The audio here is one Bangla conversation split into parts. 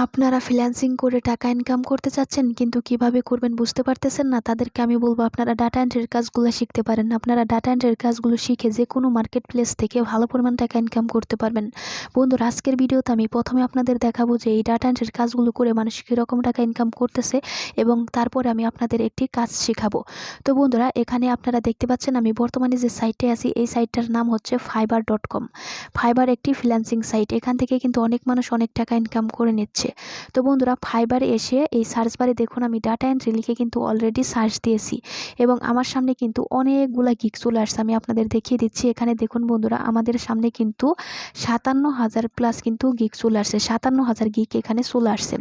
আপনারা ফ্রিল্যান্সিং করে টাকা ইনকাম করতে চাচ্ছেন কিন্তু কিভাবে করবেন বুঝতে পারতেছেন না, তাদেরকে আমি বলবো আপনারা ডাটা এন্ট্রির কাজগুলো শিখতে পারেন। আপনারা ডাটা এন্ট্রির কাজগুলো শিখে যে কোনো মার্কেট প্লেস থেকে ভালো পরিমাণ টাকা ইনকাম করতে পারবেন। বন্ধুরা, আজকের ভিডিওতে আমি প্রথমে আপনাদের দেখাবো যে এই ডাটা এন্ট্রির কাজগুলো করে মানুষ কীরকম টাকা ইনকাম করতেছে এবং তারপরে আমি আপনাদের একটি কাজ শেখাবো। তো বন্ধুরা, এখানে আপনারা দেখতে পাচ্ছেন আমি বর্তমানে যে সাইটে আছি এই সাইটটার নাম হচ্ছে fiverr.com। ফাইবার একটি ফ্রিল্যান্সিং সাইট, এখান থেকে কিন্তু অনেক মানুষ অনেক টাকা ইনকাম করে নিচ্ছে। তো বন্ধুরা, ফাইবারে এসে এই সার্চ বারে দেখুন আমি ডাটা এন্ট্রি লিখে কিন্তু অলরেডি সার্চ দিয়েছি এবং আমার সামনে কিন্তু অনেকগুলা গিগ চলে আসছে। আমি আপনাদের দেখিয়ে দিচ্ছি। এখানে দেখুন বন্ধুরা, আমাদের সামনে কিন্তু 57,000 প্লাস কিন্তু গিগ চলে আসছে, 57,000 গিগ এখানে চলে আসছে।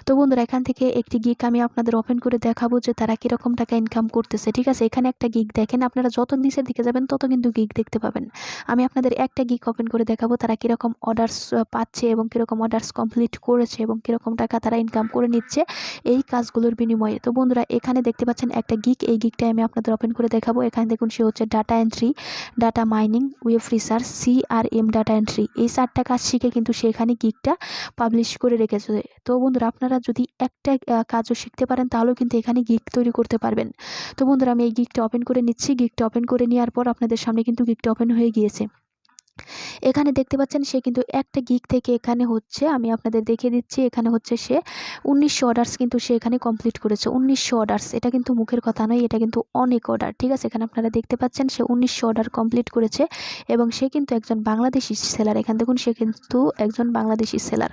তো বন্ধুরা, এখান থেকে একটি গিগ আমি আপনাদের ওপেন করে দেখাবো যে তারা কীরকম টাকা ইনকাম করতেছে। ঠিক আছে, এখানে একটা গিগ দেখেন, আপনারা যত নিচের দিকে যাবেন তত কিন্তু গিগ দেখতে পাবেন। আমি আপনাদের একটা গিগ ওপেন করে দেখাবো তারা কীরকম অর্ডার্স পাচ্ছে এবং কীরকম অর্ডার্স কমপ্লিট করেছে এবং কীরকম টাকা তারা ইনকাম করে নিচ্ছে এই কাজগুলোর বিনিময়ে। তো বন্ধুরা, এখানে দেখতে পাচ্ছেন একটা গিগ, এই গিগটাই আমি আপনাদের ওপেন করে দেখাবো। এখানে দেখুন সে হচ্ছে data entry, data mining, web research, CRM data entry, এই 4টা কাজ শিখে কিন্তু সে এখানে গিগটা পাবলিশ করে রেখেছে। তো বন্ধুরা, আপনারা যদি একটা কাজও শিখতে পারেন তাহলেও কিন্তু এখানে গিগ তৈরি করতে পারবেন। তো বন্ধুরা, আমি এই গিগটা ওপেন করে নিচ্ছি। গিগটা ওপেন করে নেওয়ার পর আপনাদের সামনে কিন্তু গিগটা ওপেন হয়ে গিয়েছে। এখানে দেখতে পাচ্ছেন সে কিন্তু একটা গিগ থেকে এখানে হচ্ছে আমি আপনাদের দেখিয়ে দিচ্ছি, এখানে হচ্ছে সে 1900 অর্ডার্স কিন্তু সে এখানে কমপ্লিট করেছে। 1900 অর্ডার্স, এটা কিন্তু মুখের কথা নয়, এটা কিন্তু অনেক অর্ডার। ঠিক আছে, এখানে আপনারা দেখতে পাচ্ছেন সে 1900 অর্ডার কমপ্লিট করেছে এবং সে কিন্তু একজন বাংলাদেশি সেলার। এখানে দেখুন সে কিন্তু একজন বাংলাদেশি সেলার।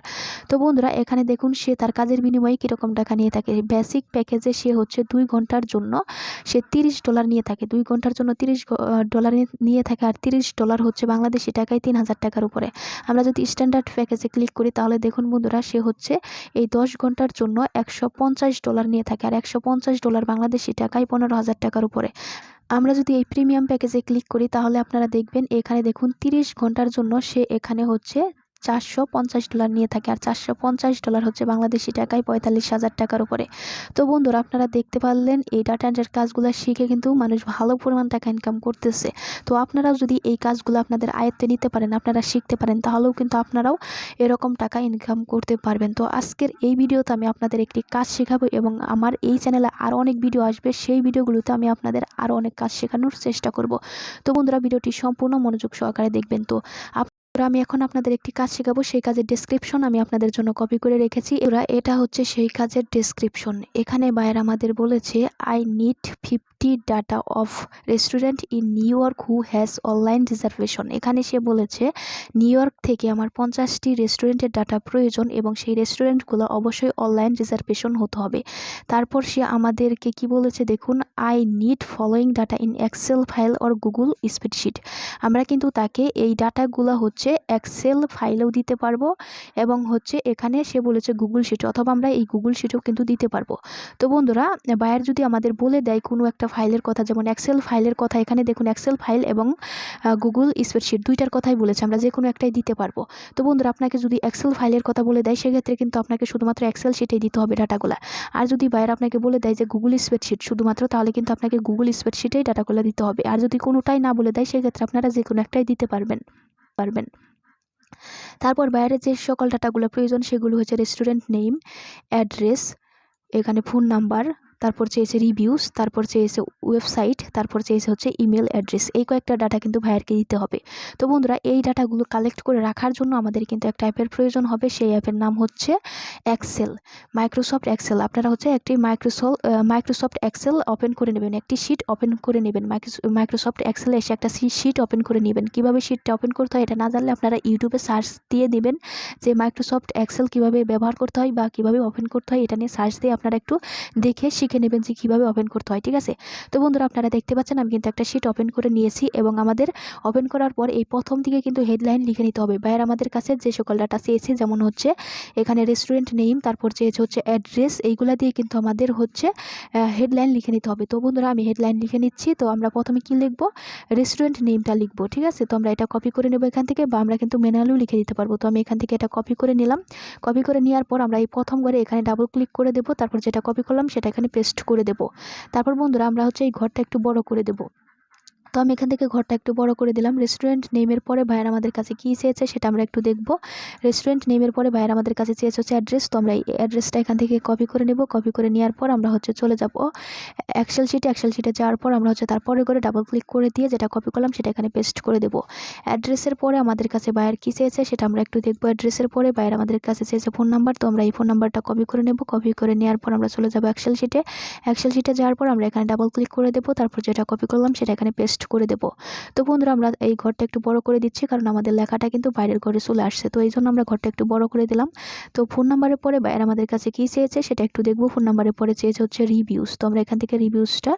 তো বন্ধুরা, এখানে দেখুন সে তার কাজের বিনিময়ে কীরকম টাকা নিয়ে থাকে। বেসিক প্যাকেজে সে হচ্ছে 2 ঘন্টার জন্য সে $30 নিয়ে থাকে, 2 ঘন্টার জন্য $30 নিয়ে থাকে, আর $30 হচ্ছে বাংলাদেশি টাকায় 3,000 টাকার উপরে। আমরা যদি স্ট্যান্ডার্ড প্যাকেজে ক্লিক করি তাহলে দেখুন বন্ধুরা, সে হচ্ছে এই 10 ঘন্টার জন্য $150 নিয়ে থাকে, আর $150 বাংলাদেশি টাকায় 15,000 টাকার উপরে। আমরা যদি এই প্রিমিয়াম প্যাকেজে ক্লিক করি তাহলে আপনারা দেখবেন এখানে দেখুন 30 ঘন্টার জন্য সে এখানে হচ্ছে $450 নিয়ে থাকে, আর $450 হচ্ছে বাংলাদেশি টাকায় 45,000 টাকার উপরে। তো বন্ধুরা, আপনারা দেখতে পারলেন এই ডাটা এন্ট্রির কাজগুলো শিখে কিন্তু মানুষ ভালো পরিমাণ টাকা ইনকাম করতেছে। তো আপনারাও যদি এই কাজগুলো আপনাদের আয়ত্তে নিতে পারেন, আপনারা শিখতে পারেন, তাহলেও কিন্তু আপনারাও এরকম টাকা ইনকাম করতে পারবেন। তো আজকের এই ভিডিওতে আমি আপনাদের একটি কাজ শেখাবো এবং আমার এই চ্যানেলে আরও অনেক ভিডিও আসবে, সেই ভিডিওগুলোতে আমি আপনাদের আরও অনেক কাজ শেখানোর চেষ্টা করব। তো বন্ধুরা, ভিডিওটি সম্পূর্ণ মনোযোগ সহকারে দেখবেন। তো আমি এখন আপনাদের একটি কাজ শেখাবো, সেই কাজের ডেসক্রিপশন আমি আপনাদের জন্য কপি করে রেখেছি। এটা হচ্ছে সেই কাজের ডেসক্রিপশন। এখানে বায়ার আমাদের বলেছে I need 50 data off restaurant in new York who has online reservation. এখানে সে বলেছে নিউ ইয়র্ক থেকে আমার 50টি রেস্টুরেন্টের ডাটা প্রয়োজন এবং সেই রেস্টুরেন্টগুলো অবশ্যই অনলাইন রিজার্ভেশন হতে হবে। তারপর সে আমাদেরকে কি বলেছে দেখুন, I need following data in Excel file or Google spreadsheet. আমরা কিন্তু তাকে এই ডাটাগুলো হচ্ছে এক্সেল ফাইলেও দিতে পারবো এবং হচ্ছে এখানে সে বলেছে গুগল শিট, অথবা আমরা এই গুগল শিটেও কিন্তু দিতে পারবো। তো বন্ধুরা, বায়ার যদি আমাদের বলে দেয় কোনো একটা ফাইলের কথা, যেমন এক্সেল ফাইলের কথা, এখানে দেখুন এক্সেল ফাইল এবং গুগল স্প্রেডশিট দুইটার কথাই বলেছে, আমরা যে কোনো একটাই দিতে পারবো। তো বন্ধুরা, আপনাকে যদি এক্সেল ফাইলের কথা বলে দেয় সেক্ষেত্রে কিন্তু আপনাকে শুধুমাত্র এক্সেল শিটেই দিতে হবে ডাটাগুলো। আর যদি বায়ার আপনাকে বলে দেয় যে গুগল স্প্রেডশিট শুধুমাত্র, তাহলে কিন্তু আপনাকে গুগল স্প্রেডশিটেই ডাটাগুলো দিতে হবে। আর যদি কোনোটাই না বলে দেয় সেক্ষেত্রে আপনারা যে কোনো একটাই দিতে পারবেন। তারপর বাইরে যে সকল ডাটাগুলো প্রয়োজন সেগুলো হচ্ছে রেস্টুরেন্ট নেম, অ্যাড্রেস, এখানে ফোন নাম্বার, তারপর চেয়েছে রিভিউস, তারপর চেয়েছে ওয়েবসাইট, তারপর চেয়েছে হচ্ছে ইমেল অ্যাড্রেস। এই কয়েকটা ডাটা কিন্তু ভাইয়ারকে দিতে হবে। তো বন্ধুরা, এই ডাটাগুলো কালেক্ট করে রাখার জন্য আমাদের কিন্তু একটা অ্যাপের প্রয়োজন হবে। সেই অ্যাপের নাম হচ্ছে এক্সেল, মাইক্রোসফট এক্সেল। আপনারা হচ্ছে একটি মাইক্রোসফট এক্সেল ওপেন করে নেবেন, একটি শিট ওপেন করে নেবেন। মাইক্রোসফট এক্সেলে এসে একটা শিট ওপেন করে নেবেন। কীভাবে শিটটা ওপেন করতে হয় এটা না জানলে আপনারা ইউটিউবে সার্চ দিয়ে দিবেন যে মাইক্রোসফট এক্সেল কীভাবে ব্যবহার করতে হয় বা কীভাবে ওপেন করতে হয়, এটা নিয়ে সার্চ দিয়ে আপনারা একটু দেখে শিখে নেবেন যে কীভাবে ওপেন করতে হয়। ঠিক আছে, তো বন্ধুরা, আপনারা দেখতে পাচ্ছেন আমি কিন্তু একটা শিট ওপেন করে নিয়েছি এবং আমাদের ওপেন করার পর এই প্রথম দিকে কিন্তু হেডলাইন লিখে নিতে হবে। বায়ার আমাদের কাছে যে সকল ডাটা চেয়েছে, যেমন হচ্ছে এখানে রেস্টুরেন্ট নেম, তারপর চেয়েছে হচ্ছে অ্যাড্রেস, এইগুলা দিয়ে কিন্তু আমাদের হচ্ছে হেডলাইন লিখে নিতে হবে। তো বন্ধুরা, আমি হেডলাইন লিখে নিচ্ছি। তো আমরা প্রথমে কি লিখবো, রেস্টুরেন্ট নেমটা লিখবো। ঠিক আছে, তো আমরা এটা কপি করে নেবো এখান থেকে, বা আমরা কিন্তু ম্যানুয়ালিও লিখে দিতে পারবো। তো আমি এখান থেকে এটা কপি করে নিলাম। কপি করে নেওয়ার পর আমরা এই প্রথম ঘরে এখানে ডাবল ক্লিক করে দেবো, তারপর যেটা কপি করলাম সেটা এখানে পেস্ট করে দেব। তারপর বন্ধুরা, আমরা হচ্ছে এই ঘরটা একটু বড় করে দেব। তো আমি এখান থেকে ঘরটা একটু বড় করে দিলাম। রেস্টুরেন্ট নেমের পরে ভাইয়ার আমাদের কাছে কী চেয়েছে সেটা আমরা একটু দেখব। রেস্টুরেন্ট নেমের পরে ভাইয়ার আমাদের কাছে চেয়েছে হচ্ছে অ্যাড্রেস। তো আমরা এই অ্যাড্রেসটা এখান থেকে কপি করে নেব। কপি করে নেওয়ার পর আমরা হচ্ছে চলে যাব এক্সেল শিটে যাওয়ার পর আমরা হচ্ছে তারপরে করে ডাবল ক্লিক করে দিয়ে যেটা কপি করলাম সেটা এখানে পেস্ট করে দেব। অ্যাড্রেসের পরে আমাদের কাছে ভাইয়ার কী চেয়েছে সেটা আমরা একটু দেখব। অ্যাড্রেসের পরে ভাইয়ার আমাদের কাছে চেয়েছে ফোন নাম্বার। তো আমরা এই ফোন নাম্বারটা কপি করে নেব। কপি করে নেওয়ার পর আমরা চলে যাব এক্সেল শিটে যাওয়ার পর আমরা এখানে ডাবল ক্লিক করে দেব। তারপর যেটা কপি করলাম সেটা এখানে পেস্ট করে দেব। তো বন্ধুরা আমরা এই ঘরটা একটু বড় করে দিচ্ছি, কারণ আমাদের লেখাটা কিন্তু বাইরের ঘরে চলে আসছে। তো এই জন্য আমরা ঘরটা একটু বড় করে দিলাম। তো ফোন নাম্বারের পরে বাইরে আমাদের কাছে কী চেয়েছে সেটা একটু দেখবো। ফোন নাম্বারের পরে চেয়েছে হচ্ছে রিভিউস। তো আমরা এখান থেকে রিভিউসটা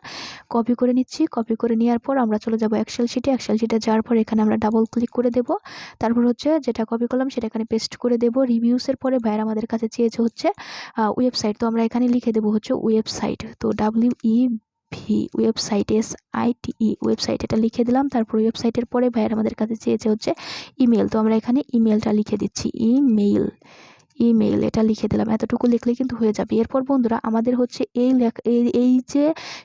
কপি করে নিচ্ছি। কপি করে নেওয়ার পর আমরা চলে যাব এক্সেল শিটে যাওয়ার পর এখানে আমরা ডাবল ক্লিক করে দেব। তারপর হচ্ছে যেটা কপি করলাম সেটা এখানে পেস্ট করে দেব। রিভিউসের পরে বাইরে আমাদের কাছে চেয়েছে হচ্ছে ওয়েবসাইট। তো আমরা এখানে লিখে দেবো হচ্ছে ওয়েবসাইট। তো ওয়েবসাইট ওয়েবসাইট এটা লিখে দিলাম। তারপর ওয়েবসাইটের পরে ভাইয়ার আমাদের কাছে চেয়েছে হচ্ছে ইমেল। তো আমরা এখানে ইমেলটা লিখে দিচ্ছি, ইমেল এটা লিখে দিলাম। এতটুকু লিখলে কিন্তু হয়ে যাবে। এরপর বন্ধুরা আমাদের হচ্ছে এই যে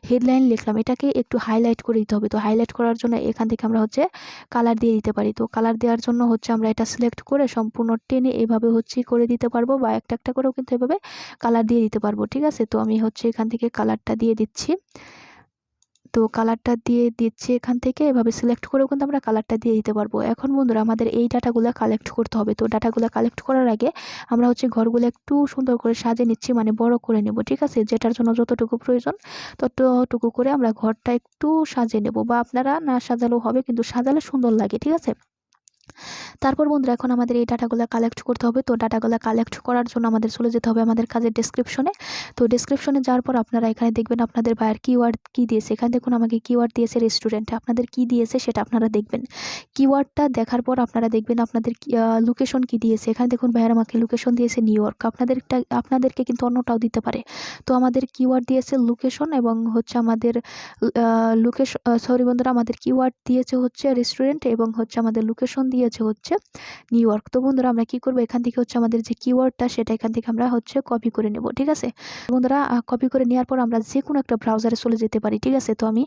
হেডলাইন লিখলাম এটাকে একটু হাইলাইট করে দিতে হবে। তো হাইলাইট করার জন্য এখান থেকে আমরা হচ্ছে কালার দিয়ে দিতে পারি। তো কালার দেওয়ার জন্য হচ্ছে আমরা এটা সিলেক্ট করে সম্পূর্ণ টেনে এভাবে হচ্ছে করে দিতে পারবো, বা একটা করেও কিন্তু এভাবে কালার দিয়ে দিতে পারবো। ঠিক আছে, তো আমি হচ্ছে এখান থেকে কালারটা দিয়ে দিচ্ছি। তো কালারটা দিয়ে দিচ্ছি এখান থেকে এভাবে সিলেক্ট করেও কিন্তু আমরা কালারটা দিয়ে দিতে পারবো। এখন বন্ধুরা আমাদের এই ডাটাগুলো কালেক্ট করতে হবে। তো ডাটাগুলো কালেক্ট করার আগে আমরা হচ্ছে ঘরগুলো একটু সুন্দর করে সাজিয়ে নিচ্ছি, মানে বড় করে নেব। ঠিক আছে, যেটার জন্য যতটুকু প্রয়োজন ততটুকু করে আমরা ঘরটা একটু সাজিয়ে নেব, বা আপনারা না সাজালেও হবে, কিন্তু সাজালে সুন্দর লাগে। ঠিক আছে, তারপর বন্ধুরা এখন আমাদের এই ডাটাগুলো কালেক্ট করতে হবে। তো ডাটাগুলো কালেক্ট করার জন্য আমাদের চলে যেতে হবে আমাদের কাজের ডেসক্রিপশনে। তো ডেসক্রিপশনে যাওয়ার পর আপনারা এখানে দেখবেন আপনাদের বায়ার কিওয়ার্ড কী দিয়েছে। এখানে দেখুন আমাকে কিওয়ার্ড দিয়েছে রেস্টুরেন্টে। আপনাদের কী দিয়েছে সেটা আপনারা দেখবেন। কিওয়ার্ডটা দেখার পর আপনারা দেখবেন আপনাদের লোকেশন কী দিয়েছে। এখানে দেখুন ভাইয়ার আমাকে লোকেশন দিয়েছে নিউ ইয়র্ক। আপনাদেরকে কিন্তু অন্যটাও দিতে পারে। তো আমাদের কিওয়ার্ড দিয়েছে লোকেশন এবং হচ্ছে আমাদের বন্ধুরা আমাদের কিওয়ার্ড দিয়েছে হচ্ছে রেস্টুরেন্ট এবং হচ্ছে আমাদের লোকেশন দিয়েছে হচ্ছে নিউ ইয়র্ক। তো বন্ধুরা আমরা কি করব, এখান থেকে হচ্ছে আমাদের যে কিওয়ার্ডটা সেটা এখান থেকে আমরা হচ্ছে কপি করে নেব। ঠিক আছে বন্ধুরা, কপি করে নেওয়ার পর আমরা যে কোনো একটা ব্রাউজারে চলে যেতে পারি। ঠিক আছে, তো আমি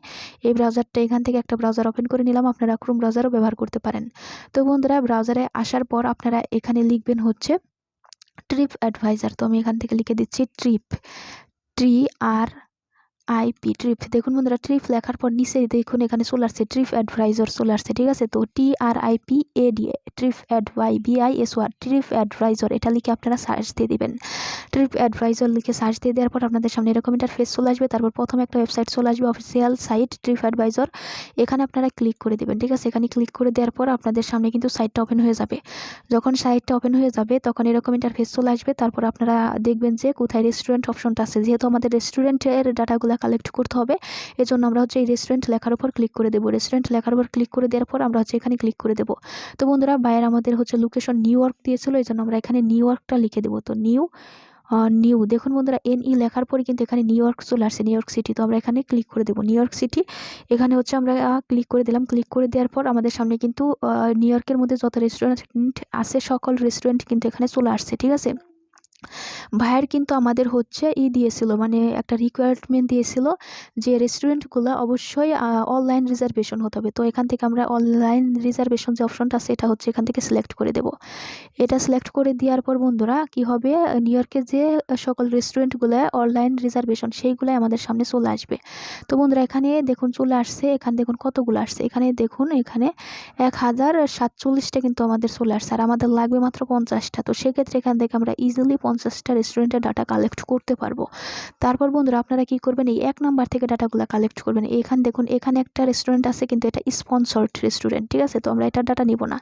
এই ব্রাউজারটা এখান থেকে একটা ব্রাউজার ওপেন করে নিলাম। আপনারা ক্রোম ব্রাউজারও ব্যবহার করতে পারেন। তো বন্ধুরা ব্রাউজারে আসার পর আপনারা এখানে লিখবেন হচ্ছে ট্রিপ অ্যাডভাইজার। তো আমি এখান থেকে লিখে দিচ্ছি ট্রিপ। দেখুন বন্ধুরা ট্রিপ লেখার পর নিচে দেখুন এখানে চলে আসছে ট্রিপ অ্যাডভাইজার চলে আসছে। ঠিক আছে, তো TRIPAD ট্রিপ অ্যাডভাইজার এটা লিখে আপনারা সার্চ দিয়ে দিবেন। ট্রিপ অ্যাডভাইজার লিখে সার্চ দিয়ে দেওয়ার পর আপনাদের সামনে এরকম ইন্টারফেস চলে আসবে। তারপর প্রথমে একটা ওয়েবসাইট চলে আসবে, অফিসিয়াল সাইট ট্রিপ অ্যাডভাইজার। এখানে আপনারা ক্লিক করে দেবেন। ঠিক আছে, এখানে ক্লিক করে দেওয়ার পর আপনাদের সামনে কিন্তু সাইটটা ওপেন হয়ে যাবে। যখন সাইটটা ওপেন হয়ে যাবে তখন এরকম ইন্টারফেস চলে আসবে। তারপর আপনারা দেখবেন যে কোথায় রেস্টুরেন্ট অপশনটা আছে। যেহেতু আমাদের রেস্টুরেন্টের ডাটাগুলো কালেক্ট করতে হবে, এজন্য আমরা হচ্ছে এই রেস্টুরেন্ট লেখার উপর ক্লিক করে দেবো। রেস্টুরেন্ট লেখার উপর ক্লিক করে দেওয়ার পর আমরা হচ্ছে এখানে ক্লিক করে দেবো। তো বন্ধুরা বাইরে আমাদের হচ্ছে লোকেশন নিউ ইয়র্ক দিয়েছিল, এই জন্য আমরা এখানে নিউ ইয়র্কটা লিখে দেবো। তো নিউ দেখুন বন্ধুরা NE লেখার পরে কিন্তু এখানে নিউ ইয়র্ক চলে আসছে, নিউ ইয়র্ক সিটি। তো আমরা এখানে ক্লিক করে দেবো নিউ ইয়র্ক সিটি। এখানে হচ্ছে আমরা ক্লিক করে দিলাম। ক্লিক করে দেওয়ার পর আমাদের সামনে কিন্তু নিউ ইয়র্কের মধ্যে যত রেস্টুরেন্ট আছে সকল রেস্টুরেন্ট কিন্তু এখানে চলে আসছে। ঠিক আছে, ভাইয়ার কিন্তু আমাদের হচ্ছে দিয়েছিল, মানে একটা রিকোয়ারমেন্ট দিয়েছিল যে রেস্টুরেন্টগুলো অবশ্যই অনলাইন রিজার্ভেশন হতে হবে। তো এখান থেকে আমরা অনলাইন রিজার্ভেশন যে অপশনটা আছে এটা হচ্ছে এখান থেকে সিলেক্ট করে দেব। এটা সিলেক্ট করে দেওয়ার পর বন্ধুরা কি হবে, নিউ ইয়র্কের যে সকল রেস্টুরেন্টগুলো অনলাইন রিজার্ভেশন সেইগুলাই আমাদের সামনে চলে আসবে। তো বন্ধুরা এখানে দেখুন চলে আসছে। এখানে দেখুন কতগুলো আসছে, এখানে দেখুন এখানে 1047টা কিন্তু আমাদের চলে আসছে, আর আমাদের লাগবে মাত্র 50টা। তো সেক্ষেত্রে এখান থেকে আমরা ইজিলি 50টা রেস্টুরেন্টের ডাটা কালেক্ট করতে পারবো। তারপর বন্ধুরা আপনারা কি করবেন, এই 1 নাম্বার থেকে ডাটাগুলো কালেক্ট করবেন। এখানে দেখুন এখানে একটা রেস্টুরেন্ট আছে, কিন্তু এটা স্পন্সর্ড রেস্টুরেন্ট। ঠিক আছে, তো আমরা এটার ডাটা নিব না।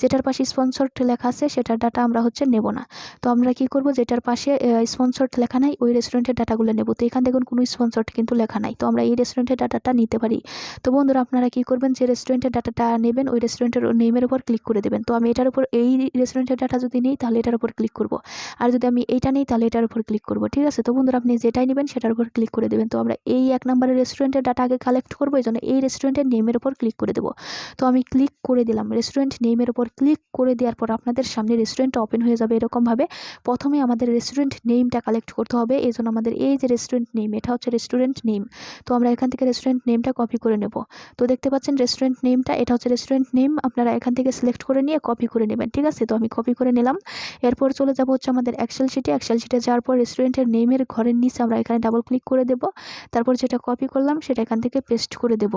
যেটার পাশে স্পন্সর্ড লেখা আছে সেটার ডাটা আমরা হচ্ছে নেব না। তো আমরা কি করব, যেটার পাশে স্পন্সর্ড লেখা নাই ওই রেস্টুরেন্টের ডাটাগুলো নেব। তো এখানে দেখুন কোনো স্পন্সর্ড কিন্তু লেখা নাই, তো আমরা এই রেস্টুরেন্টের ডাটাটা নিতে পারি। তো বন্ধুরা আপনারা কি করবেন, যে রেস্টুরেন্টের ডাটাটা নেবেন ওই রেস্টুরেন্টের নেমের উপর ক্লিক করে দেবেন। তো আমি এটার উপর এই রেস্টুরেন্টের ডাটা যদি নিই তাহলে এটার উপর ক্লিক করব, আর যদি আমি এইটা নেই তাহলে এটার উপর ক্লিক করব, ঠিক আছে। তো বন্ধুরা আপনি যেটাই নেবেন সেটার উপর ক্লিক করে দেবেন। তো আমরা এই 1 নম্বরের রেস্টুরেন্টের ডাটা আগে কালেক্ট করবো, এই জন্য এই রেস্টুরেন্টের নেমের উপর ক্লিক করে দেবো। তো আমি ক্লিক করে দিলাম, রেস্টুরেন্ট নেমের উপর ক্লিক করে দেওয়ার পর আপনাদের সামনে রেস্টুরেন্টটা ওপেন হয়ে যাবে এরকমভাবে। প্রথমে আমাদের রেস্টুরেন্ট নেমটা কালেক্ট করতে হবে, এই জন্য আমাদের এই যে রেস্টুরেন্ট নেম, এটা হচ্ছে রেস্টুরেন্ট নেম। তো আমরা এখান থেকে রেস্টুরেন্ট নেমটা কপি করে নেব। তো দেখতে পাচ্ছেন রেস্টুরেন্ট নেমটা, এটা হচ্ছে রেস্টুরেন্ট নেম। আপনারা এখান থেকে সিলেক্ট করে নিয়ে কপি করে নেবেন, ঠিক আছে। তো আমি কপি করে নিলাম। এরপর চলে যাব হচ্ছে আমাদের এক্সেল শিটে যাওয়ার পর রেস্টুরেন্টের নেমের ঘরের নিচে আমরা এখানে ডাবল ক্লিক করে দেব। তারপর যেটা কপি করলাম সেটা এখান থেকে পেস্ট করে দেব।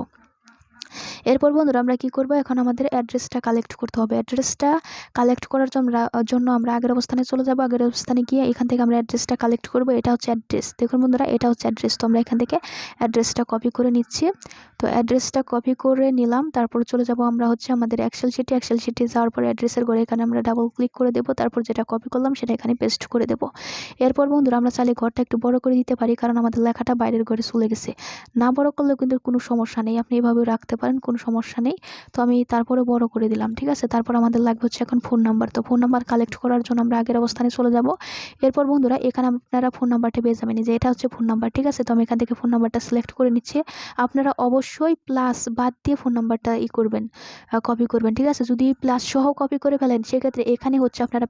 এরপর বন্ধুরা আমরা কি করব, এখন আমাদের অ্যাড্রেসটা কালেক্ট করতে হবে। অ্যাড্রেসটা কালেক্ট করার জন্য আমরা আগের অবস্থানে চলে যাব। আগের অবস্থানে গিয়ে এখান থেকে আমরা অ্যাড্রেসটা কালেক্ট করব। এটা হচ্ছে অ্যাড্রেস, দেখুন বন্ধুরা এটা হচ্ছে অ্যাড্রেস। তো আমরা এখান থেকে অ্যাড্রেসটা কপি করে নিচ্ছি। তো অ্যাড্রেসটা কপি করে নিলাম। তারপর চলে যাব আমরা হচ্ছে আমাদের এক্সেল শিটে যাওয়ার পর অ্যাড্রেসের ঘরে এখানে আমরা ডাবল ক্লিক করে দেব। তারপর যেটা কপি করলাম সেটা এখানে পেস্ট করে দেব। এরপর বন্ধুরা আমরা চাইলে ঘরটা একটু বড় করে দিতে পারি, কারণ আমাদের লেখাটা বাইরের ঘরে চলে গেছে। না বড় করলেও কিন্তু কোনো সমস্যা নেই, আপনি এভাবেও রাখতে পারেন, কোনো সমস্যা নেই। তো আমি তারপরে বড় করে দিলাম, ঠিক আছে। তারপর আমাদের লাগবে হচ্ছে এখন ফোন নাম্বার। তো ফোন নাম্বার কালেক্ট করার জন্য আমরা আগের অবস্থানে চলে যাব। এরপর বন্ধুরা এখানে আপনারা ফোন নাম্বারটা পেয়ে যাবেন, যে এটা হচ্ছে ফোন নাম্বার, ঠিক আছে। তো আমি এখান থেকে ফোন নাম্বারটা সিলেক্ট করে নিচ্ছি। আপনারা অবশ্যই প্লাস বাদ দিয়ে ফোন নাম্বারটা করবেন, কপি করবেন, ঠিক আছে। যদি প্লাস সহ কপি করে ফেলেন সেক্ষেত্রে এখানে হচ্ছে আপনারা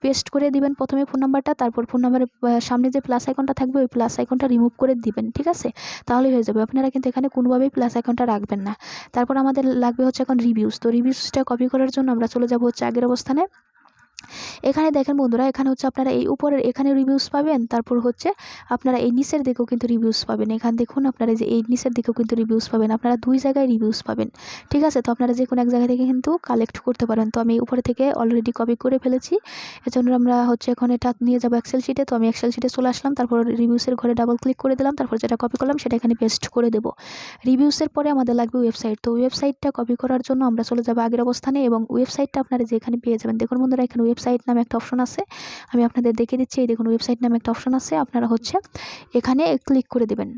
পেস্ট করে দিবেন প্রথমে ফোন নাম্বারটা, তারপর ফোন নাম্বারের সামনে যে প্লাস আইকনটা থাকবে ওই প্লাস আইকনটা রিমুভ করে দিবেন, ঠিক আছে। তাহলেই হয়ে যাবে। আপনারা কিন্তু এখানে কোনোভাবেই প্লাস আইকনটা রাখবেন না। তারপর আমাদের লাগবে হচ্ছে এখন রিভিউস। তো রিভিউসটা কপি করার জন্য আমরা চলে যাব হচ্ছে আগের অবস্থানে। এখানে দেখেন বন্ধুরা, এখানে হচ্ছে আপনারা এই উপরের এখানে রিভিউস পাবেন, তারপর হচ্ছে আপনারা এই নিচের দিকেও কিন্তু রিভিউস পাবেন। এখানে দেখুন আপনারা যে এই নিচের দিকেও কিন্তু রিভিউস পাবেন, আপনারা 2 জায়গায় রিভিউস পাবেন, ঠিক আছে। তো আপনারা যে কোনো এক জায়গা থেকে কিন্তু কালেক্ট করতে পারেন। তো আমি উপরে থেকে অলরেডি কপি করে ফেলেছি, এজন্য আমরা হচ্ছে এখন এটা নিয়ে যাব এক্সেল শিটে। তো আমি এক্সেল শিটে চলে আসলাম, তারপর রিভিউসের ঘরে ডাবল ক্লিক করে দিলাম, তারপর যেটা কপি করলাম সেটা এখানে পেস্ট করে দেব। রিভিউসের পরে আমাদের লাগবে ওয়েবসাইট। তো ওয়েবসাইটটা কপি করার জন্য আমরা চলে যাব আগের অবস্থানে, এবং ওয়েবসাইটটা আপনারা যেখানে পেয়ে যাবেন। দেখুন বন্ধুরা এখানে ওয়েবসাইট নামে একটা অপশন আছে, আমি আপনাদের দেখিয়ে দিচ্ছি। এই দেখুন ওয়েবসাইট নামে একটা অপশন আছে, আপনারা হচ্ছে এখানে ক্লিক করে দেবেন।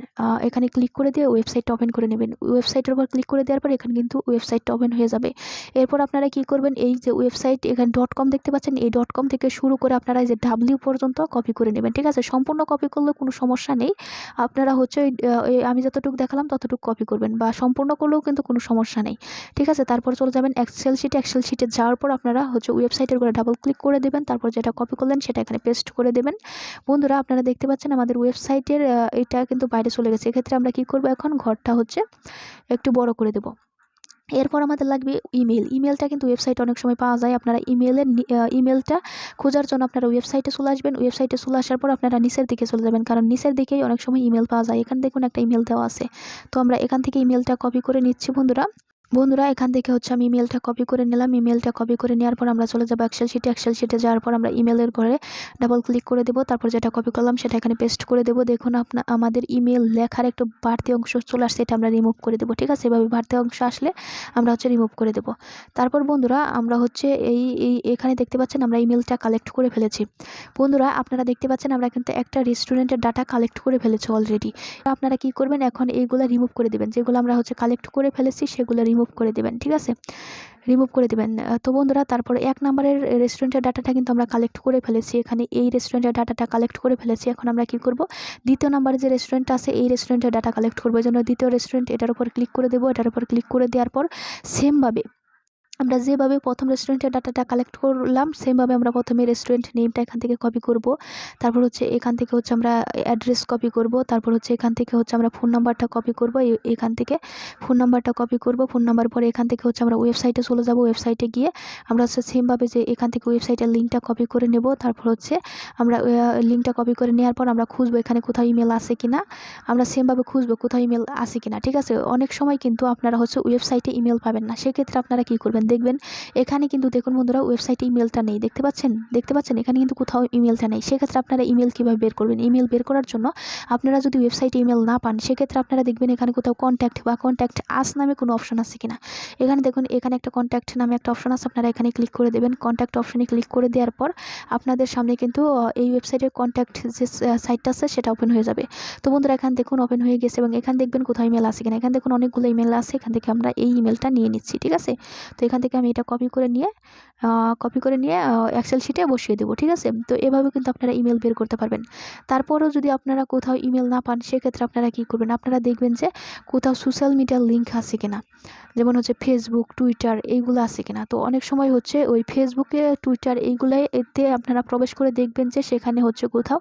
এখানে ক্লিক করে দিয়ে ওয়েবসাইটটা ওপেন করে নেবেন। ওয়েবসাইটের উপর ক্লিক করে দেওয়ার পর এখানে কিন্তু ওয়েবসাইটটা ওপেন হয়ে যাবে। এরপর আপনারা কি করবেন, এই যে ওয়েবসাইট এখানে .com দেখতে পাচ্ছেন, এই .com থেকে শুরু করে আপনারা এই যে W পর্যন্ত কপি করে নেবেন, ঠিক আছে। সম্পূর্ণ কপি করলে কোনো সমস্যা নেই, আপনারা হচ্ছে আমি যতটুকু দেখালাম ততটুকু কপি করবেন, বা সম্পূর্ণ করলেও কিন্তু কোনো সমস্যা নেই, ঠিক আছে। তারপর চলে যাবেন এক্সেল শিটে যাওয়ার পর আপনারা হচ্ছে ওয়েবসাইটের উপরে ডাবল ক্লিক করে দেবেন, তারপর যেটা কপি করলেন সেটা এখানে পেস্ট করে দেবেন। বন্ধুরা আপনারা দেখতে পাচ্ছেন আমাদের ওয়েবসাইটের এটা কিন্তু বাইরে চলে গেছে। এক্ষেত্রে আমরা কি করব, এখন ঘরটা হচ্ছে একটু বড় করে দেব। এরপর আমাদের লাগবে ইমেলটা কিন্তু ওয়েবসাইটে অনেক সময় পাওয়া যায়। আপনারা ইমেলটা খোঁজার জন্য আপনারা ওয়েবসাইটে চলে আসবেন। ওয়েবসাইটে চলে আসার পর আপনারা নিচের দিকে চলে যাবেন, কারণ নিচের দিকেই অনেক সময় ইমেল পাওয়া যায়। এখানে দেখুন একটা ইমেল দেওয়া আছে, তো আমরা এখান থেকে ইমেলটা কপি করে নিচ্ছি। বন্ধুরা এখান থেকে হচ্ছে আমি ইমেলটা কপি করে নিলাম। ইমেলটা কপি করে নেওয়ার পর আমরা চলে যাব এক্সেল শিটে যাওয়ার পর আমরা ইমেলের ঘরে ডাবল ক্লিক করে দেব, তারপর যেটা কপি করলাম সেটা এখানে পেস্ট করে দেব। দেখুন আমাদের ইমেল লেখার একটু বাড়তি অংশ চলে আসছে, এটা আমরা রিমুভ করে দেব, ঠিক আছে। এভাবে বাড়তি অংশ আসলে আমরা হচ্ছে রিমুভ করে দেব। তারপর বন্ধুরা আমরা হচ্ছে এখানে দেখতে পাচ্ছেন আমরা ইমেলটা কালেক্ট করে ফেলেছি। বন্ধুরা আপনারা দেখতে পাচ্ছেন আমরা কিন্তু একটা রেস্টুরেন্টের ডাটা কালেক্ট করে ফেলেছি অলরেডি। আপনারা কি করবেন, এখন এইগুলো রিমুভ করে দেবেন, যেগুলো আমরা হচ্ছে কালেক্ট করে ফেলেছি সেগুলো রিমুভ করে দেবেন, ঠিক আছে, রিমুভ করে দেবেন। তো বন্ধুরা তারপরে 1 নম্বরের রেস্টুরেন্টের ডাটাটা কিন্তু আমরা কালেক্ট করে ফেলেছি, এখানে এই রেস্টুরেন্টের ডাটাটা কালেক্ট করে ফেলেছি। এখন আমরা কি করব, দ্বিতীয় নম্বরে যে রেস্টুরেন্ট আছে এই রেস্টুরেন্টের ডাটা কালেক্ট করবো, এই জন্য দ্বিতীয় রেস্টুরেন্ট এটার উপর ক্লিক করে দেবো। এটার উপর ক্লিক করে দেওয়ার পর সেমভাবে আমরা যেভাবে প্রথম রেস্টুরেন্টের ডাটাটা কালেক্ট করলাম সেমভাবে আমরা প্রথমে রেস্টুরেন্ট নেমটা এখান থেকে কপি করব, তারপর হচ্ছে এখান থেকে হচ্ছে আমরা অ্যাড্রেস কপি করব, তারপর হচ্ছে এখান থেকে হচ্ছে আমরা ফোন নাম্বারটা কপি করব, এখান থেকে ফোন নাম্বারটা কপি করব। ফোন নাম্বার পরে এখান থেকে হচ্ছে আমরা ওয়েবসাইটে চলে যাব। ওয়েবসাইটে গিয়ে আমরা হচ্ছে সেমভাবে যে এখান থেকে ওয়েবসাইটের লিঙ্কটা কপি করে নেব, তারপর হচ্ছে আমরা লিঙ্কটা কপি করে নেওয়ার পর আমরা খুঁজবো এখানে কোথাও ইমেল আছে কিনা, আমরা সেমভাবে খুঁজবো কোথাও ইমেল আছে কিনা, ঠিক আছে। অনেক সময় কিন্তু আপনারা হচ্ছে ওয়েবসাইটে ইমেল পাবেন না, সেক্ষেত্রে আপনারা কি করবেন দেখবেন এখানে কিন্তু দেখুন বন্ধুরা ওয়েবসাইটে ইমেলটা নেই, দেখতে পাচ্ছেন এখানে কিন্তু কোথাও ইমেলটা নেই। সেক্ষেত্রে আপনারা ইমেল কীভাবে বের করবেন, ইমেল বের করার জন্য আপনারা যদি ওয়েবসাইটে ইমেল না পান সেক্ষেত্রে আপনারা দেখবেন এখানে কোথাও কন্ট্যাক্ট বা কন্ট্যাক্ট আস নামে কোনো অপশন আছে কিনা। এখানে দেখুন এখানে একটা কন্ট্যাক্ট নামে একটা অপশন আছে, আপনারা এখানে ক্লিক করে দেবেন। কন্ট্যাক্ট অপশনে ক্লিক করে দেওয়ার পর আপনাদের সামনে কিন্তু এই ওয়েবসাইটের কন্ট্যাক্ট যে সাইটটা আছে সেটা ওপেন হয়ে যাবে। তো বন্ধুরা এখানে দেখুন ওপেন হয়ে গেছে, এবং এখানে দেখবেন কোথাও ইমেল আছে কিনা। এখানে দেখুন অনেকগুলো ইমেল আছে, এখান থেকে আমরা এই ইমেলটা নিয়ে নিচ্ছি, ঠিক আছে। তো এখান এখান থেকে আমি এটা কপি করে নিয়ে এক্সেল শিটে বসিয়ে দেবো, ঠিক আছে। তো এভাবে কিন্তু আপনারা ইমেল বের করতে পারবেন। তারপরেও যদি আপনারা কোথাও ইমেল না পান, সেক্ষেত্রে আপনারা কী করবেন, আপনারা দেখবেন যে কোথাও সোশ্যাল মিডিয়ার লিঙ্ক আছে কিনা, যেমন হচ্ছে ফেসবুক, টুইটার এইগুলো আছে কিনা। তো অনেক সময় হচ্ছে ওই ফেসবুকে, টুইটার এইগুলোয় এতে আপনারা প্রবেশ করে দেখবেন যে সেখানে হচ্ছে কোথাও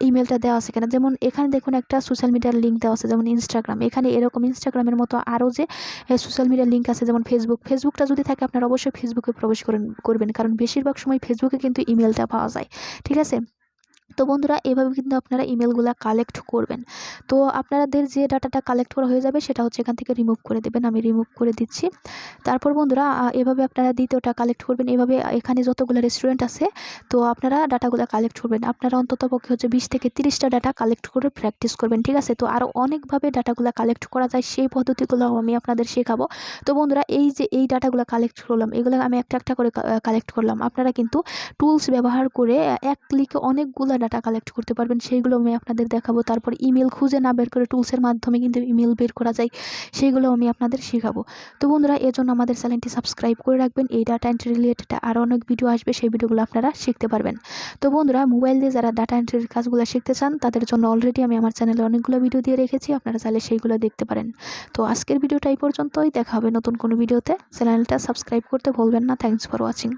ইমেলটা দেওয়া আছে কিনা। যেমন এখানে দেখুন একটা সোশ্যাল মিডিয়ার লিঙ্ক দেওয়া আছে, যেমন ইনস্টাগ্রাম। এখানে এরকম ইনস্টাগ্রামের মতো আরও যে সোশ্যাল মিডিয়ার লিঙ্ক আছে, যেমন ফেসবুকটা যদি থাকে আপনারা অবশ্যই ফেসবুকে প্রবেশ করবেন, কারণ বেশিরভাগ সময় ফেসবুকে কিন্তু ইমেলটা পাওয়া যায়, ঠিক আছে। তো বন্ধুরা, এভাবে কিন্তু আপনারা ইমেলগুলো কালেক্ট করবেন। তো আপনাদের যে ডাটাটা কালেক্ট করা হয়ে যাবে সেটা হচ্ছে এখান থেকে রিমুভ করে দেবেন। আমি রিমুভ করে দিচ্ছি। তারপর বন্ধুরা, এভাবে আপনারা দ্বিতীয়টা কালেক্ট করবেন। এভাবে এখানে যতগুলো রেস্টুরেন্ট আছে, তো আপনারা ডাটাগুলো কালেক্ট করবেন। আপনারা অন্ততপক্ষে হচ্ছে 20 থেকে 30টা ডাটা কালেক্ট করে প্র্যাকটিস করবেন, ঠিক আছে। তো আরও অনেকভাবে ডাটাগুলো কালেক্ট করা যায়, সেই পদ্ধতিগুলো আমি আপনাদের শেখাবো। তো বন্ধুরা, এই যে এই ডাটাগুলো কালেক্ট করলাম, এগুলো আমি একটা একটা করে কালেক্ট করলাম। আপনারা কিন্তু টুলস ব্যবহার করে এক ক্লিকে অনেকগুলো ডাটা কালেক্ট করতে পারবেন, সেইগুলো আমি আপনাদের দেখাবো। তারপর ইমেল খুঁজে না বের করে টুলসের মাধ্যমে কিন্তু ইমেল বের করা যায়, সেইগুলো আমি আপনাদের শেখাবো। তো বন্ধুরা, এজন্য আমাদের চ্যানেলটি সাবস্ক্রাইব করে রাখবেন। এই ডাটা এন্ট্রি রিলেটেড আরও অনেক ভিডিও আসবে, সেই ভিডিওগুলো আপনারা শিখতে পারবেন। তো বন্ধুরা, মোবাইল দিয়ে যারা ডাটা এন্ট্রির কাজগুলো শিখতে চান, তাদের জন্য অলরেডি আমি আমার চ্যানেলে অনেকগুলো ভিডিও দিয়ে রেখেছি, আপনারা চাইলে সেইগুলো দেখতে পারেন। তো আজকের ভিডিওটা এই পর্যন্তই, দেখা হবে নতুন কোনো ভিডিওতে। চ্যানেলটা সাবস্ক্রাইব করতে ভুলবেন না। Thanks for watching.